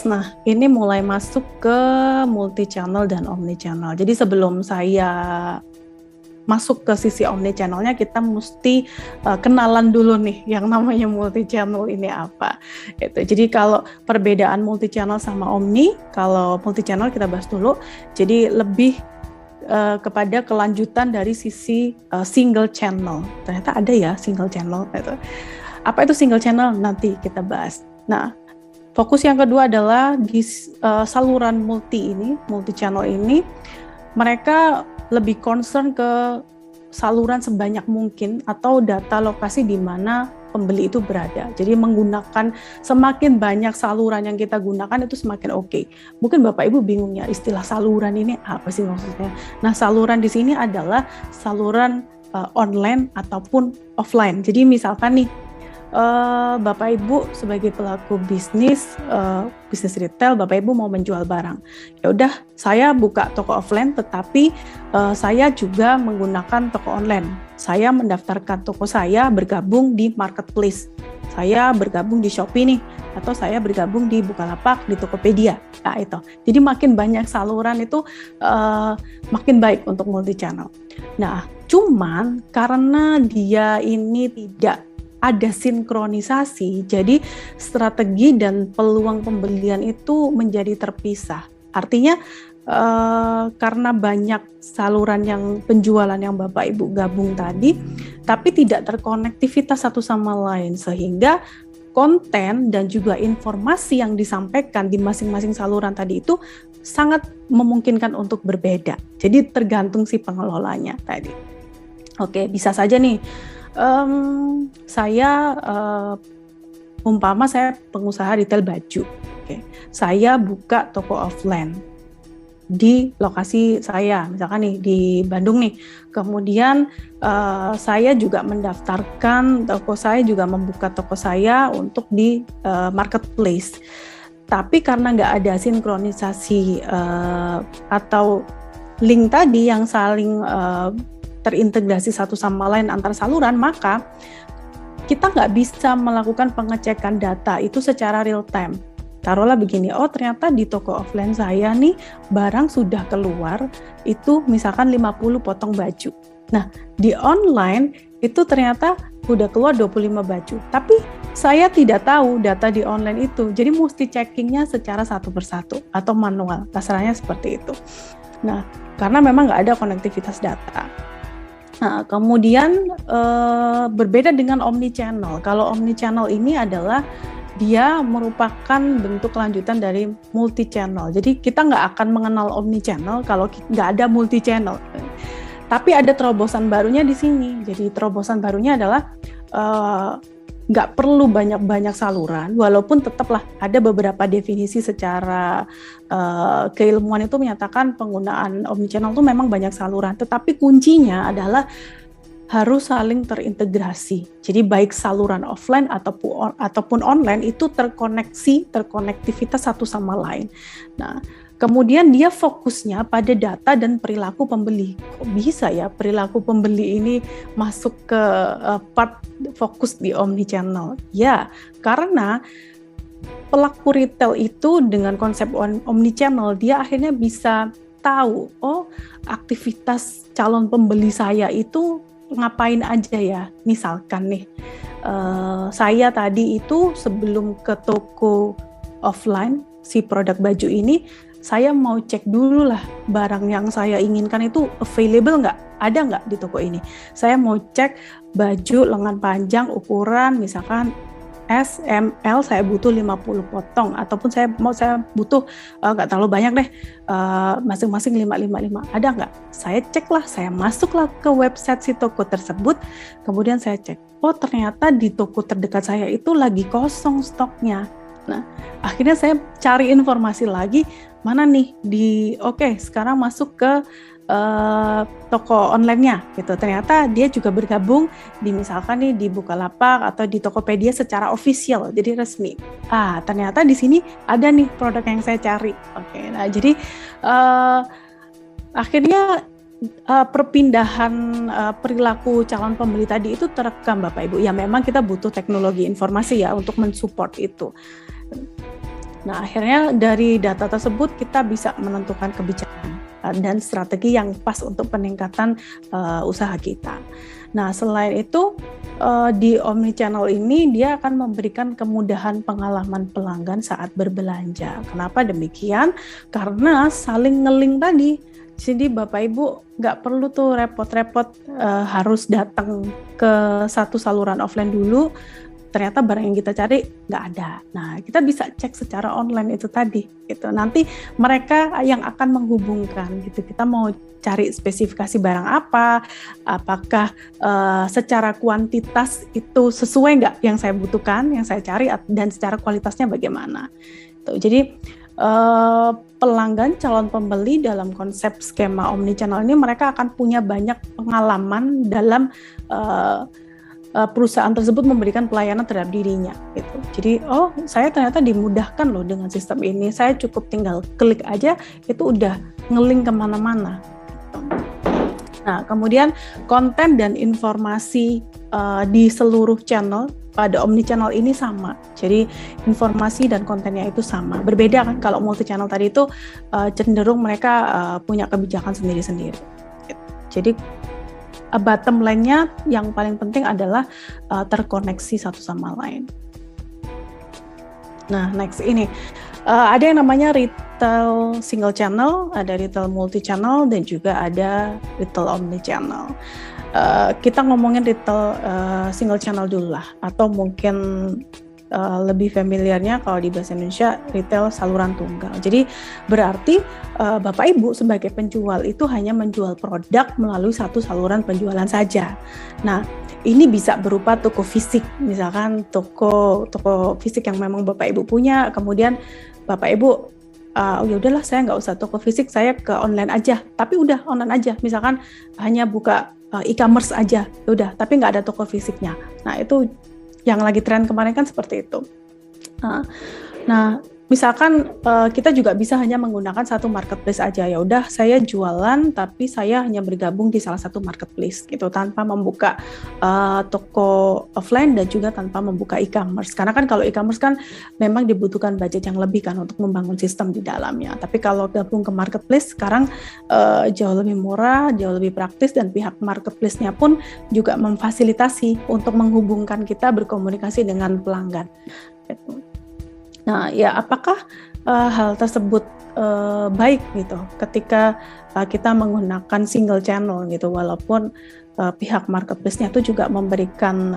Nah, ini mulai masuk ke multi channel dan omni channel. Jadi sebelum saya masuk ke sisi omni channelnya, kita mesti kenalan dulu nih yang namanya multi channel ini apa. Gitu. Jadi kalau perbedaan multi channel sama omni, kalau multi channel kita bahas dulu. Jadi lebih kepada kelanjutan dari sisi single channel. Ternyata ada ya single channel. Gitu. Apa itu single channel? Nanti kita bahas. Nah, fokus yang kedua adalah di saluran multi channel ini, mereka lebih concern ke saluran sebanyak mungkin atau data lokasi di mana pembeli itu berada. Jadi menggunakan semakin banyak saluran yang kita gunakan itu semakin oke. Mungkin Bapak Ibu bingung ya istilah saluran ini apa sih maksudnya. Nah, saluran di sini adalah saluran online ataupun offline. Jadi misalkan nih Bapak Ibu sebagai pelaku bisnis retail, Bapak Ibu mau menjual barang. Ya udah, saya buka toko offline, tetapi saya juga menggunakan toko online. Saya mendaftarkan toko saya bergabung di marketplace. Saya bergabung di Shopee nih, atau saya bergabung di Bukalapak, di Tokopedia. Nah itu. Jadi makin banyak saluran itu makin baik untuk multi channel. Nah, cuman karena dia ini tidak ada sinkronisasi, jadi strategi dan peluang pembelian itu menjadi terpisah. Artinya karena banyak saluran yang penjualan yang Bapak Ibu gabung tadi, tapi tidak terkonektivitas satu sama lain, sehingga konten dan juga informasi yang disampaikan di masing-masing saluran tadi itu sangat memungkinkan untuk berbeda. Jadi tergantung si pengelolanya tadi. Oke, bisa saja nih. Saya umpama saya pengusaha retail baju, saya buka toko offline di lokasi saya, misalkan nih di Bandung nih, kemudian saya juga mendaftarkan toko saya, juga membuka toko saya untuk di marketplace, tapi karena nggak ada sinkronisasi atau link tadi yang saling terintegrasi satu sama lain antar saluran, maka kita nggak bisa melakukan pengecekan data itu secara real time. Taruhlah begini, oh ternyata di toko offline saya nih barang sudah keluar itu misalkan 50 potong baju. Nah, di online itu ternyata udah keluar 25 baju. Tapi saya tidak tahu data di online itu. Jadi mesti checkingnya secara satu persatu atau manual. Kasarnya seperti itu. Nah, karena memang nggak ada konektivitas data. Nah, kemudian berbeda dengan omni channel. Kalau omni channel ini adalah dia merupakan bentuk lanjutan dari multi channel. Jadi kita nggak akan mengenal omni channel kalau nggak ada multi channel. Tapi ada terobosan barunya di sini. Jadi terobosan barunya adalah nggak perlu banyak-banyak saluran, walaupun tetaplah ada beberapa definisi secara keilmuan itu menyatakan penggunaan omnichannel itu memang banyak saluran, tetapi kuncinya adalah harus saling terintegrasi. Jadi baik saluran offline ataupun online itu terkonektivitas satu sama lain. Nah, kemudian dia fokusnya pada data dan perilaku pembeli. Kok bisa ya perilaku pembeli ini masuk ke part fokus di omnichannel? Ya, karena pelaku retail itu dengan konsep omnichannel, dia akhirnya bisa tahu, oh aktivitas calon pembeli saya itu ngapain aja ya. Misalkan nih, saya tadi itu sebelum ke toko offline, si produk baju ini, saya mau cek dulu lah barang yang saya inginkan itu available nggak, ada nggak di toko ini. Saya mau cek baju lengan panjang ukuran misalkan S, M, L, saya butuh 50 potong, ataupun saya butuh nggak terlalu banyak deh, masing-masing 5, ada nggak? Saya cek lah, saya masuklah ke website si toko tersebut, kemudian saya cek, oh ternyata di toko terdekat saya itu lagi kosong stoknya. Nah, akhirnya saya cari informasi lagi, mana nih sekarang masuk ke toko online-nya gitu. Ternyata dia juga bergabung di misalkan nih di Bukalapak atau di Tokopedia secara official, jadi resmi. Ternyata di sini ada nih produk yang saya cari. Nah jadi akhirnya perpindahan perilaku calon pembeli tadi itu terekam Bapak Ibu. Ya memang kita butuh teknologi informasi ya untuk mensupport itu. Nah, akhirnya dari data tersebut kita bisa menentukan kebijakan dan strategi yang pas untuk peningkatan usaha kita. Nah, selain itu di omnichannel ini dia akan memberikan kemudahan pengalaman pelanggan saat berbelanja. Kenapa demikian? Karena saling nge-link tadi. Jadi Bapak Ibu nggak perlu tuh repot-repot harus datang ke satu saluran offline dulu. Ternyata barang yang kita cari nggak ada. Nah, kita bisa cek secara online itu tadi. Gitu. Nanti mereka yang akan menghubungkan. Gitu. Kita mau cari spesifikasi barang apa, apakah secara kuantitas itu sesuai nggak yang saya butuhkan, yang saya cari, dan secara kualitasnya bagaimana. Tuh, jadi pelanggan calon pembeli dalam konsep skema omnichannel ini mereka akan punya banyak pengalaman dalam perusahaan tersebut memberikan pelayanan terhadap dirinya gitu. Jadi saya ternyata dimudahkan loh dengan sistem ini, saya cukup tinggal klik aja itu udah nge-link kemana-mana gitu. Nah, kemudian konten dan informasi di seluruh channel pada omnichannel ini sama. Jadi informasi dan kontennya itu sama. Berbeda kan kalau multi-channel tadi itu cenderung mereka punya kebijakan sendiri-sendiri. Jadi bottom line-nya yang paling penting adalah terkoneksi satu sama lain. Nah, next ini ada yang namanya retail single channel, ada retail multi channel, dan juga ada retail omni channel. Kita ngomongin retail single channel dulu lah, atau mungkin lebih familiarnya kalau di bahasa Indonesia retail saluran tunggal. Jadi berarti Bapak Ibu sebagai penjual itu hanya menjual produk melalui satu saluran penjualan saja. Nah, ini bisa berupa toko fisik, misalkan toko fisik yang memang Bapak Ibu punya, kemudian Bapak Ibu ya udahlah saya nggak usah toko fisik, saya ke online aja. Tapi udah online aja, misalkan hanya buka e-commerce aja, udah, tapi nggak ada toko fisiknya. Nah, itu yang lagi tren kemarin kan seperti itu. Nah, misalkan kita juga bisa hanya menggunakan satu marketplace aja. Ya udah, saya jualan tapi saya hanya bergabung di salah satu marketplace gitu, tanpa membuka toko offline dan juga tanpa membuka e-commerce. Karena kan kalau e-commerce kan memang dibutuhkan budget yang lebih kan untuk membangun sistem di dalamnya. Tapi kalau gabung ke marketplace sekarang jauh lebih murah, jauh lebih praktis, dan pihak marketplace-nya pun juga memfasilitasi untuk menghubungkan kita berkomunikasi dengan pelanggan. Nah, ya apakah hal tersebut baik gitu ketika kita menggunakan single channel gitu, walaupun pihak marketplace-nya itu juga memberikan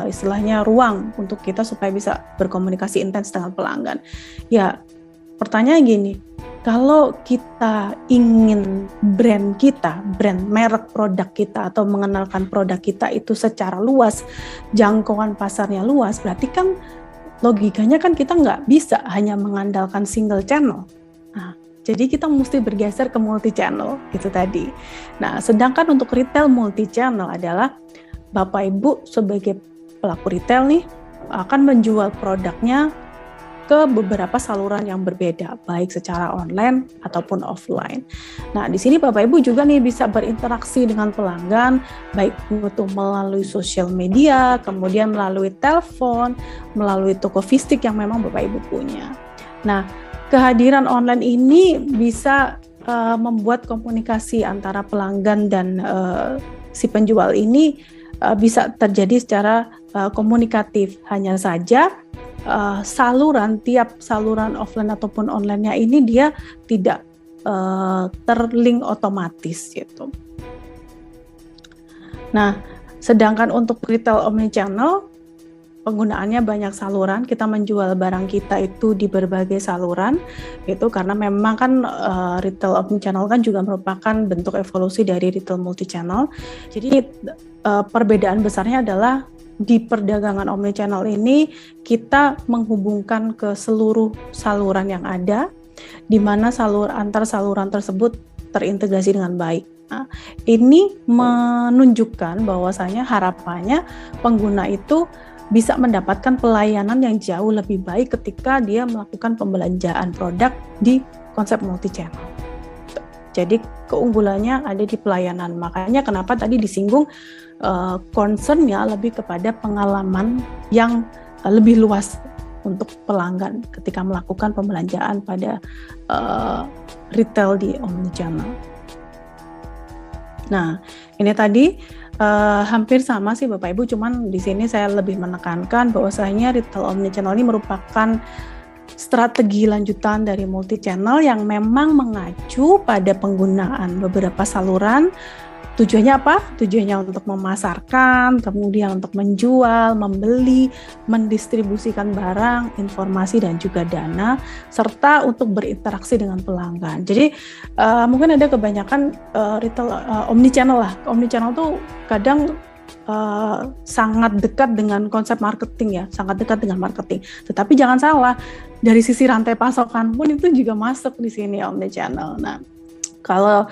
istilahnya ruang untuk kita supaya bisa berkomunikasi intens dengan pelanggan. Ya, pertanyaan gini, kalau kita ingin brand merek produk kita atau mengenalkan produk kita itu secara luas, jangkauan pasarnya luas, berarti kan logikanya kan kita nggak bisa hanya mengandalkan single channel. Nah, jadi kita mesti bergeser ke multi channel gitu tadi. Nah, sedangkan untuk retail multi channel adalah Bapak Ibu sebagai pelaku retail nih akan menjual produknya ke beberapa saluran yang berbeda, baik secara online ataupun offline. Nah, di sini Bapak Ibu juga nih bisa berinteraksi dengan pelanggan, baik itu melalui sosial media, kemudian melalui telepon, melalui toko fisik yang memang Bapak Ibu punya. Nah, kehadiran online ini bisa membuat komunikasi antara pelanggan dan si penjual ini bisa terjadi secara komunikatif. Hanya saja tiap saluran offline ataupun online-nya ini dia tidak terlink otomatis gitu. Nah, sedangkan untuk retail omnichannel penggunaannya banyak saluran, kita menjual barang kita itu di berbagai saluran itu karena memang kan retail omnichannel kan juga merupakan bentuk evolusi dari retail multichannel. Jadi perbedaan besarnya adalah di perdagangan omnichannel ini kita menghubungkan ke seluruh saluran yang ada, di mana antar saluran tersebut terintegrasi dengan baik. Nah, ini menunjukkan bahwasanya harapannya pengguna itu bisa mendapatkan pelayanan yang jauh lebih baik ketika dia melakukan pembelanjaan produk di konsep multi-channel. Jadi keunggulannya ada di pelayanan. Makanya kenapa tadi disinggung concern-nya lebih kepada pengalaman yang lebih luas untuk pelanggan ketika melakukan pembelanjaan pada retail di omnichannel. Nah, ini tadi hampir sama sih Bapak Ibu, cuman di sini saya lebih menekankan bahwasanya retail omnichannel ini merupakan strategi lanjutan dari multi-channel yang memang mengacu pada penggunaan beberapa saluran. Tujuannya apa? Tujuannya untuk memasarkan, kemudian untuk menjual, membeli, mendistribusikan barang, informasi, dan juga dana, serta untuk berinteraksi dengan pelanggan. Jadi mungkin ada kebanyakan retail omnichannel lah. Omnichannel tuh kadang sangat dekat dengan konsep marketing ya, sangat dekat dengan marketing. Tetapi jangan salah, dari sisi rantai pasokan pun itu juga masuk di sini omnichannel. Nah, kalau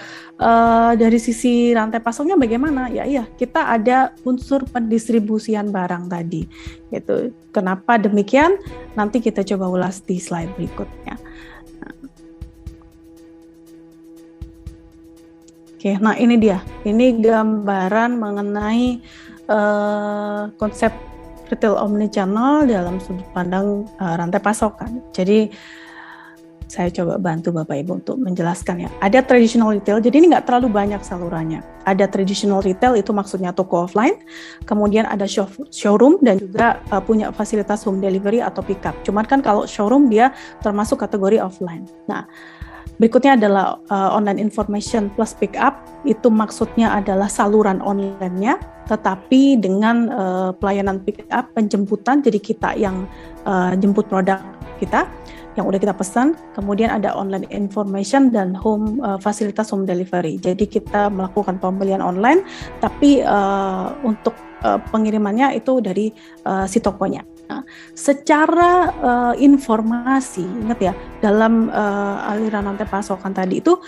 dari sisi rantai pasoknya bagaimana? Ya iya, kita ada unsur pendistribusian barang tadi. Gitu. Kenapa demikian? Nanti kita coba ulas di slide berikutnya. Oke, nah ini dia. Ini gambaran mengenai konsep retail omnichannel dalam sudut pandang rantai pasokan. Jadi saya coba bantu Bapak Ibu untuk menjelaskan ya. Ada traditional retail, jadi ini nggak terlalu banyak salurannya. Ada traditional retail, itu maksudnya toko offline. Kemudian ada showroom dan juga punya fasilitas home delivery atau pick up. Cuman kan kalau showroom dia termasuk kategori offline. Nah, berikutnya adalah online information plus pick up. Itu maksudnya adalah saluran online-nya, tetapi dengan pelayanan pick up, penjemputan. Jadi kita yang jemput produk kita yang udah kita pesan. Kemudian ada online information dan fasilitas home delivery. Jadi kita melakukan pembelian online, tapi untuk pengirimannya itu dari si tokonya. Nah, secara informasi, ingat ya, dalam aliran rantai pasokan tadi itu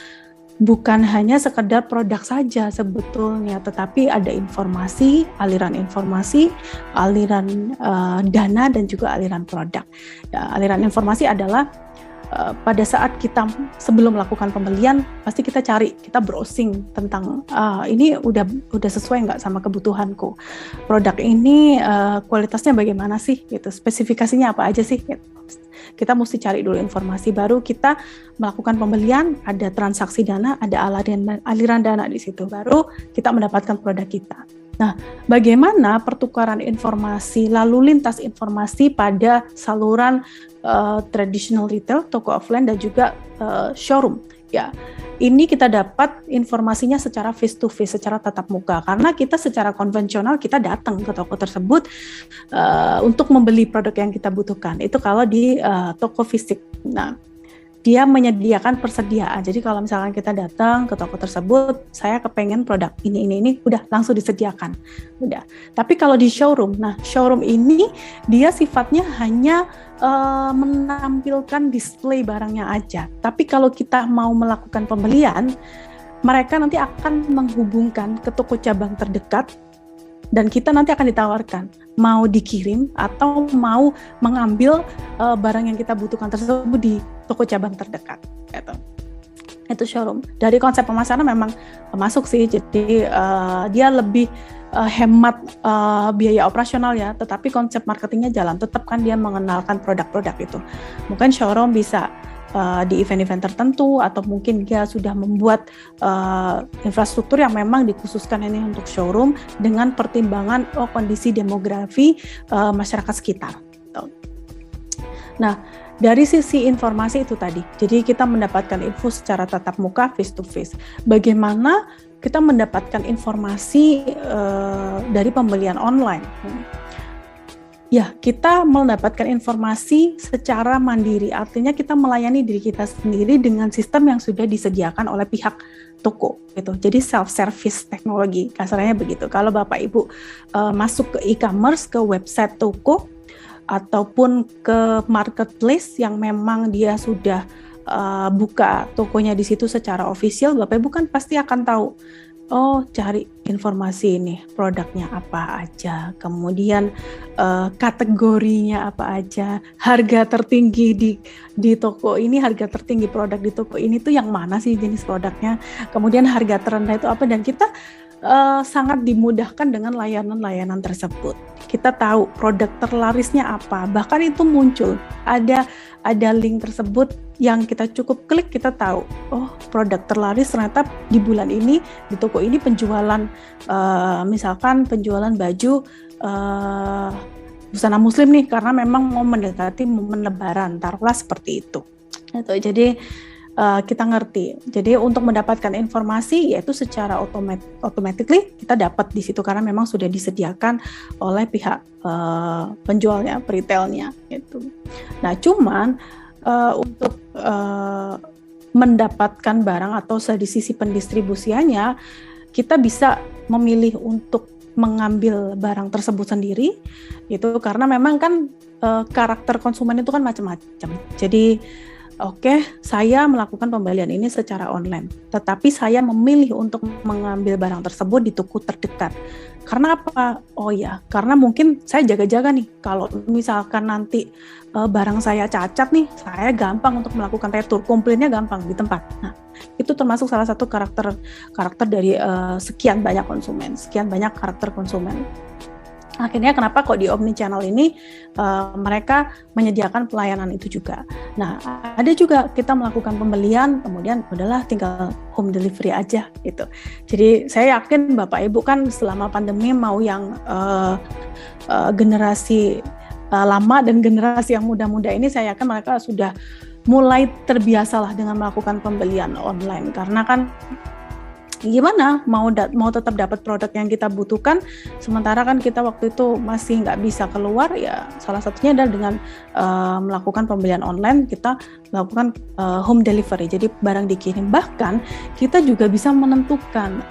bukan hanya sekedar produk saja sebetulnya, tetapi ada informasi, aliran dana, dan juga aliran produk. Ya, aliran informasi adalah pada saat kita sebelum melakukan pembelian pasti kita browsing tentang ini udah sesuai nggak sama kebutuhanku, produk ini kualitasnya bagaimana sih, gitu, spesifikasinya apa aja sih, gitu. Kita mesti cari dulu informasi, baru kita melakukan pembelian, ada transaksi dana, ada aliran dana di situ, baru kita mendapatkan produk kita. Nah, bagaimana pertukaran informasi, lalu lintas informasi pada saluran traditional retail, toko offline, dan juga showroom? Ya, ini kita dapat informasinya secara face to face, secara tatap muka. Karena kita secara konvensional kita datang ke toko tersebut untuk membeli produk yang kita butuhkan. Itu kalau di toko fisik. Nah, dia menyediakan persediaan. Jadi kalau misalkan kita datang ke toko tersebut, saya kepengen produk ini, udah langsung disediakan. Udah. Tapi kalau di showroom, nah showroom ini dia sifatnya hanya menampilkan display barangnya aja. Tapi kalau kita mau melakukan pembelian, mereka nanti akan menghubungkan ke toko cabang terdekat, dan kita nanti akan ditawarkan mau dikirim atau mau mengambil barang yang kita butuhkan tersebut di toko cabang terdekat, gitu. Itu showroom. Dari konsep pemasaran memang masuk sih, jadi dia lebih hemat biaya operasional ya, tetapi konsep marketingnya jalan, tetap kan dia mengenalkan produk-produk itu. Mungkin showroom bisa di event-event tertentu, atau mungkin dia sudah membuat infrastruktur yang memang dikhususkan ini untuk showroom dengan pertimbangan kondisi demografi masyarakat sekitar. Nah, dari sisi informasi itu tadi, jadi kita mendapatkan info secara tatap muka, face to face. Bagaimana kita mendapatkan informasi dari pembelian online? Ya, kita mendapatkan informasi secara mandiri, artinya kita melayani diri kita sendiri dengan sistem yang sudah disediakan oleh pihak toko, gitu. Jadi self-service teknologi, kasarnya begitu. Kalau Bapak Ibu masuk ke e-commerce, ke website toko, ataupun ke marketplace yang memang dia sudah buka tokonya di situ secara official, Bapak Ibu kan pasti akan tahu, cari informasi ini, produknya apa aja, kemudian kategorinya apa aja, harga tertinggi di toko ini, harga tertinggi produk di toko ini tuh yang mana sih jenis produknya, kemudian harga terendah itu apa, dan kita sangat dimudahkan dengan layanan-layanan tersebut. Kita tahu produk terlarisnya apa, bahkan itu muncul ada link tersebut yang kita cukup klik, kita tahu oh produk terlaris ternyata di bulan ini di toko ini penjualan misalkan penjualan baju busana muslim nih karena memang mau mendekati momen lebaran, taruhlah seperti itu. Jadi kita ngerti. Jadi untuk mendapatkan informasi yaitu secara automatically kita dapat di situ karena memang sudah disediakan oleh pihak penjualnya, retailnya gitu. Nah, cuman untuk mendapatkan barang atau di sisi pendistribusiannya kita bisa memilih untuk mengambil barang tersebut sendiri itu karena memang kan karakter konsumen itu kan macam-macam. Jadi oke, saya melakukan pembelian ini secara online, tetapi saya memilih untuk mengambil barang tersebut di toko terdekat. Karena apa? Oh ya, karena mungkin saya jaga-jaga nih, kalau misalkan nanti barang saya cacat nih, saya gampang untuk melakukan retur, komplainnya gampang di tempat. Nah, itu termasuk salah satu karakter dari sekian banyak konsumen, sekian banyak karakter konsumen. Akhirnya kenapa kok di omnichannel ini mereka menyediakan pelayanan itu juga. Nah, ada juga kita melakukan pembelian, kemudian udahlah tinggal home delivery aja gitu. Jadi saya yakin Bapak Ibu kan selama pandemi mau yang generasi lama dan generasi yang muda-muda ini saya yakin mereka sudah mulai terbiasalah dengan melakukan pembelian online karena kan gimana mau tetap dapat produk yang kita butuhkan sementara kan kita waktu itu masih nggak bisa keluar ya salah satunya adalah dengan melakukan pembelian online kita melakukan home delivery jadi barang dikirim bahkan kita juga bisa menentukan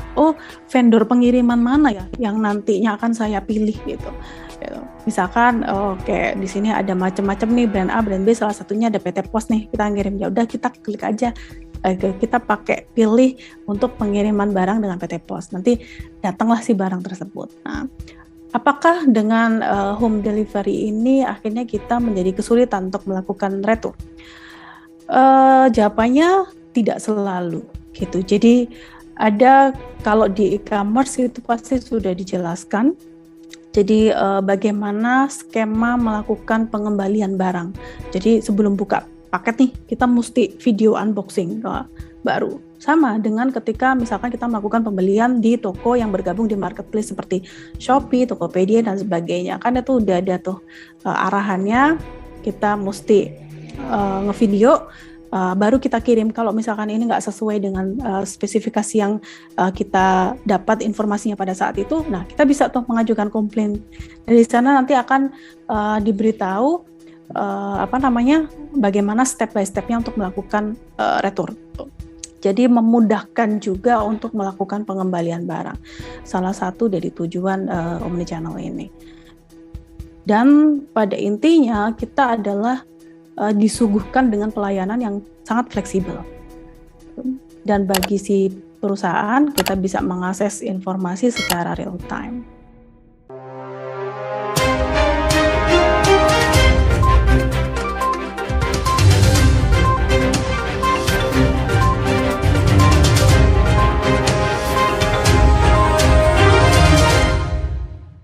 vendor pengiriman mana ya yang nantinya akan saya pilih gitu. Misalkan kayak di sini ada macam-macam nih brand A, brand B, salah satunya ada PT Pos nih kita ngirim ya udah kita klik aja kita pakai pilih untuk pengiriman barang dengan PT Pos nanti datanglah si barang tersebut. Nah, apakah dengan home delivery ini akhirnya kita menjadi kesulitan untuk melakukan retur? Jawabannya tidak selalu gitu. Jadi ada kalau di e-commerce itu pasti sudah dijelaskan. Jadi bagaimana skema melakukan pengembalian barang. Jadi sebelum buka paket nih, kita mesti video unboxing baru. Sama dengan ketika misalkan kita melakukan pembelian di toko yang bergabung di marketplace seperti Shopee, Tokopedia, dan sebagainya. Kan itu udah ada tuh arahannya, kita mesti ngevideo, baru kita kirim. Kalau misalkan ini nggak sesuai dengan spesifikasi yang kita dapat informasinya pada saat itu, nah kita bisa tuh mengajukan komplain. Dari sana nanti akan diberitahu bagaimana step by stepnya untuk melakukan retur. Jadi memudahkan juga untuk melakukan pengembalian barang. Salah satu dari tujuan omnichannel ini. Dan pada intinya kita adalah disuguhkan dengan pelayanan yang sangat fleksibel. Dan bagi si perusahaan kita bisa mengakses informasi secara real time.